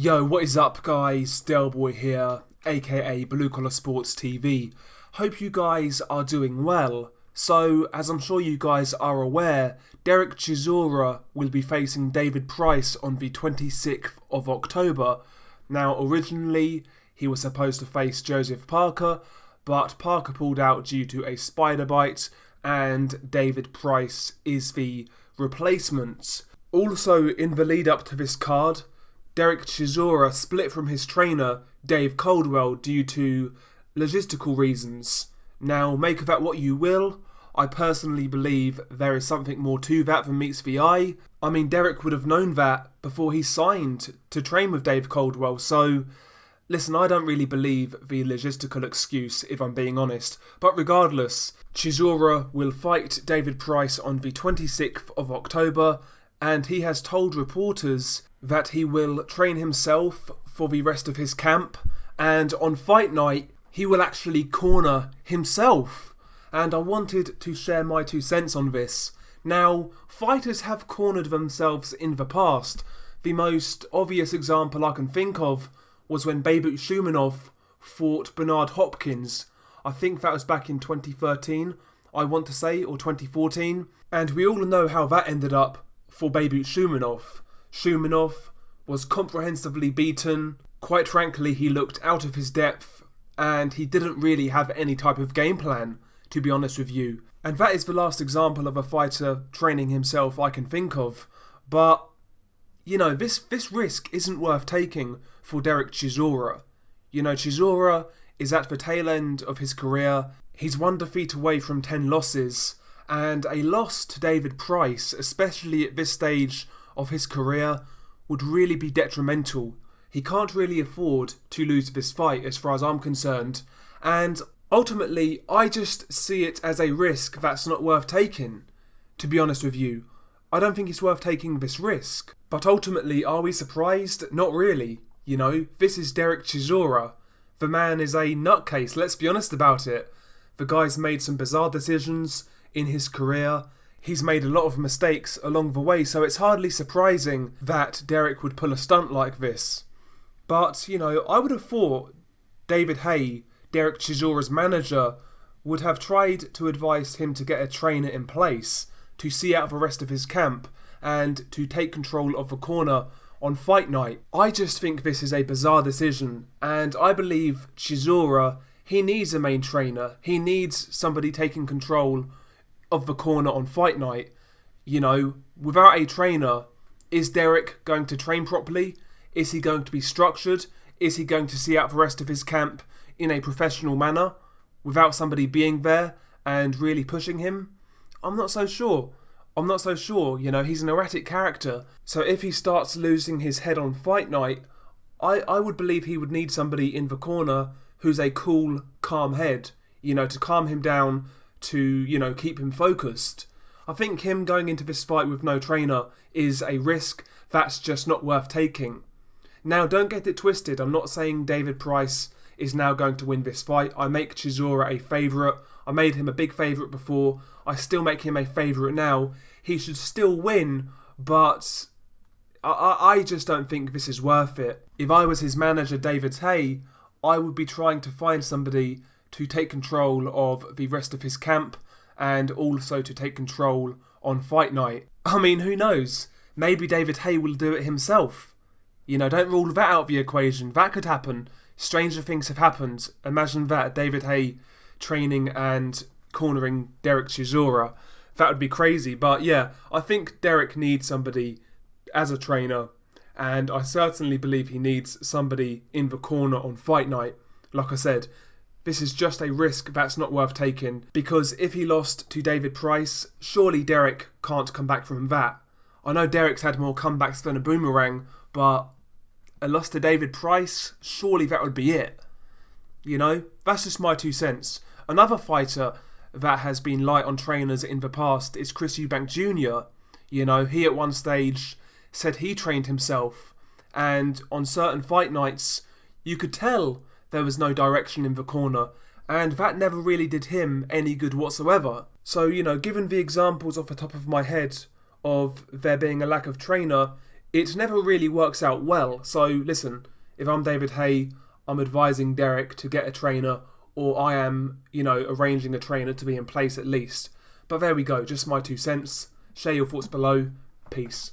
Yo, what is up guys? Delboy here, aka Blue Collar Sports TV. Hope you guys are doing well. So, as I'm sure you guys are aware, Dereck Chisora will be facing David Price on the 26th of October. Now, originally, he was supposed to face Joseph Parker, but Parker pulled out due to a spider bite, and David Price is the replacement. Also, in the lead up to this card, Dereck Chisora split from his trainer, Dave Coldwell, due to logistical reasons. Now, make of that what you will. I personally believe there is something more to that than meets the eye. I mean, Dereck would have known that before he signed to train with Dave Coldwell, so listen, I don't really believe the logistical excuse, if I'm being honest. But regardless, Chisora will fight David Price on the 26th of October, and he has told reporters that he will train himself for the rest of his camp, and on fight night, he will actually corner himself. And I wanted to share my 2 cents on this. Now, fighters have cornered themselves in the past. The most obvious example I can think of was when Beibut Shumenov fought Bernard Hopkins. I think that was back in 2013, I want to say, or 2014. And we all know how that ended up for Beibut Shumenov. Shumenov was comprehensively beaten. Quite frankly, he looked out of his depth, and he didn't really have any type of game plan, to be honest with you. And that is the last example of a fighter training himself I can think of. But, you know, this risk isn't worth taking for Dereck Chisora. You know, Chisora is at the tail end of his career. He's 1 defeat away from 10 losses. And a loss to David Price, especially at this stage of his career, would really be detrimental. He can't really afford to lose this fight as far as I'm concerned. And ultimately, I just see it as a risk that's not worth taking, to be honest with you. I don't think it's worth taking this risk. But ultimately, are we surprised? Not really. You know, this is Dereck Chisora. The man is a nutcase, let's be honest about it. The guy's made some bizarre decisions in his career. He's made a lot of mistakes along the way, so it's hardly surprising that Dereck would pull a stunt like this. But, you know, I would have thought David Haye, Dereck Chisora's manager, would have tried to advise him to get a trainer in place to see out the rest of his camp and to take control of the corner on fight night. I just think this is a bizarre decision, and I believe Chisora, he needs a main trainer. He needs somebody taking control of the corner on fight night. You know, without a trainer, is Dereck going to train properly? Is he going to be structured? Is he going to see out the rest of his camp in a professional manner without somebody being there and really pushing him? I'm not so sure. You know, he's an erratic character. So if he starts losing his head on fight night, I would believe he would need somebody in the corner who's a cool, calm head, you know, to calm him down, to, you know, keep him focused. I think him going into this fight with no trainer is a risk that's just not worth taking. Now, don't get it twisted. I'm not saying David Price is now going to win this fight. I make Chisora a favourite. I made him a big favourite before. I still make him a favourite now. He should still win, but I just don't think this is worth it. If I was his manager, David Haye, I would be trying to find somebody to take control of the rest of his camp and also to take control on fight night. I mean, who knows? Maybe David Haye will do it himself. You know, don't rule that out of the equation. That could happen. Stranger things have happened. Imagine that, David Haye training and cornering Dereck Chisora. That would be crazy. But yeah, I think Dereck needs somebody as a trainer, and I certainly believe he needs somebody in the corner on fight night. Like I said, this is just a risk that's not worth taking, because if he lost to David Price, surely Dereck can't come back from that. I know Dereck's had more comebacks than a boomerang, but a loss to David Price, surely that would be it. You know, that's just my 2 cents. Another fighter that has been light on trainers in the past is Chris Eubank Jr. You know, he at one stage said he trained himself, and on certain fight nights, you could tell there was no direction in the corner, and that never really did him any good whatsoever. So, you know, given the examples off the top of my head of there being a lack of trainer, it never really works out well. So listen, if I'm David Hay, I'm advising Dereck to get a trainer, or I am, arranging a trainer to be in place at least. But there we go, just my 2 cents. Share your thoughts below. Peace.